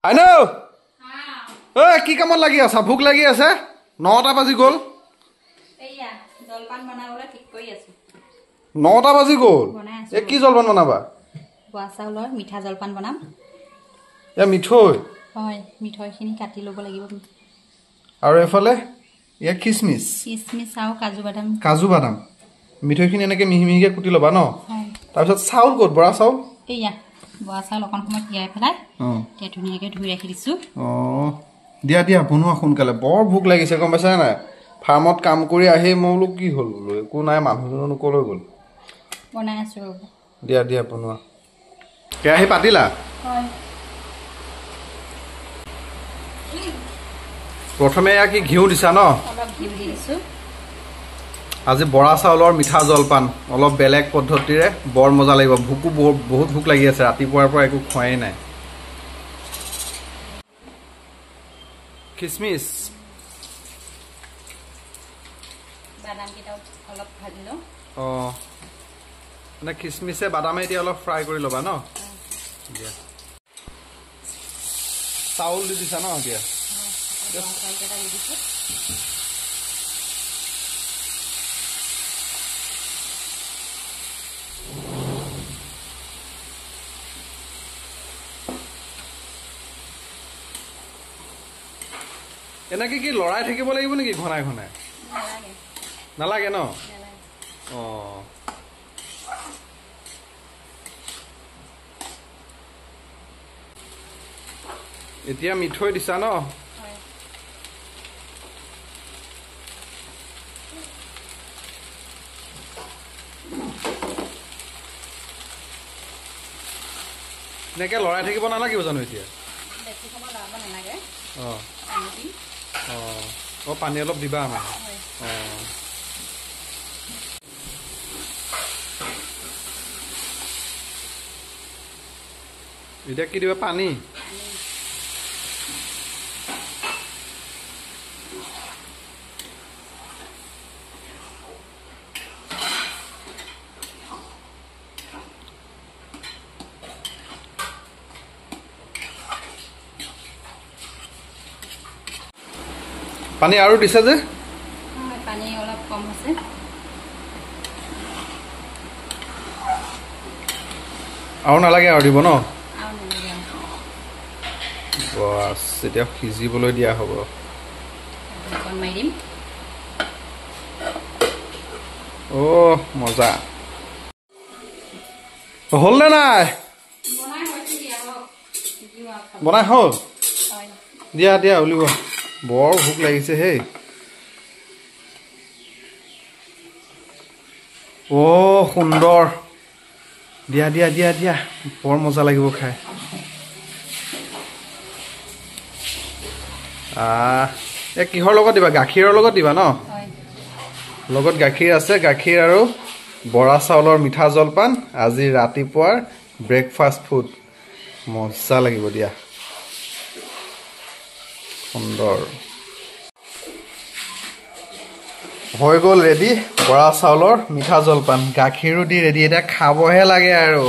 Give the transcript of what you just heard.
আইনো ঐ কি কামত লাগি আছা ভোক লাগি আছে 9টা বাজি গ'ল এইয়া জলপান বনাবলৈ ঠিক কৰি আছো 9টা বাজি গ'ল এ কি জলপান বনাবা বৰা চাউলৰ মিঠা জলপান বনাম এ মিঠৈ হয় মিঠৈখিনি কাটি ল'ব লাগিব আৰু এফালে এ কিসমিস আৰু কাজু বাদাম মিঠৈখিনি এনেকে মিহি মিহিকে কুটি ল'বা ন হয় তাৰপিছত চাউল ক'ত বৰা চাউল এইয়া বৰা চাউল অকণ সময় তিয়াই পেলাই তে ধুনীয়াকৈ ধুই ৰাখি দিছো দিয়া দিয়া বনোৱা সোনকালে বৰ ভোক লাগিছে গম পাইছা নাই ফাৰ্মত কাম কৰি আহি মই বোলো কি হ'ল বোলো একো নাই মানুহজনো নকলৈ গ'ল বনাই আছো ৰ'ব দিয়া দিয়া বনোৱা কেৰাহী পাতিলা হয় প্ৰথমে এয়া কি ঘিউ দিছা ন অলপ ঘিউ দি দিছো আজি বৰা চাউলৰ মিঠা জলপান অলপ বেলেগ পদ্ধতিৰে বৰ মজা লাগিব ভোকো বহুত ভোক লাগি আছে ৰাতিপুৱাৰ পৰা একো খোৱাই নাই কিসমিস বাদাম কেইটা অলপ ভাজি লওঁ মানে কিসমিসে বাদামে এতিয়া অলপ ফ্ৰাই কৰি ল'বা ন দিয়া চাউল দি দিছা ন এতিয়া চাউলকেইটা দি দিছো এনেকে কি লৰাই থাকিব লাগিব নেকি ঘনাই ঘনাই নালাগে ন এতিয়া মিঠৈ দিছা ন এনেকে লৰাই থাকিব নালাগিব জানো এতিয়া বেছি সময় লৰাব নালাগে পানী অলপ দিবা আমাৰ এতিয়া কি দিবা পানী পানী আৰু দিছে যে পানী অলপ কম আছে আৰু নালাগে আৰু দিব ন আৰু নালাগে বাস এতিয়া সিজিবলৈ দিয়া হ'ব অকণ মাৰি দিম মজা হ'ল নে নাই বনাই হ'ল দিয়া দিয়া উলিওৱা বৰ ভোক লাগিছে হেই সুন্দৰ দিয়া দিয়া দিয়া দিয়া বৰ মজা লাগিব খাই কিহৰ লগত দিবা গাখীৰৰ লগত দিবা ন লগত গাখীৰ আছে গাখীৰ আৰু বৰা চাউলৰ মিঠা জলপান আজি ৰাতিপুৱাৰ ব্ৰেকফাষ্ট ফুড মজা লাগিব দিয়া সুন্দৰ হৈ গ'ল ৰেডি বৰা চাউলৰ মিঠা জলপান গাখীৰো দি ৰেডি এতিয়া খাবহে লাগে আৰু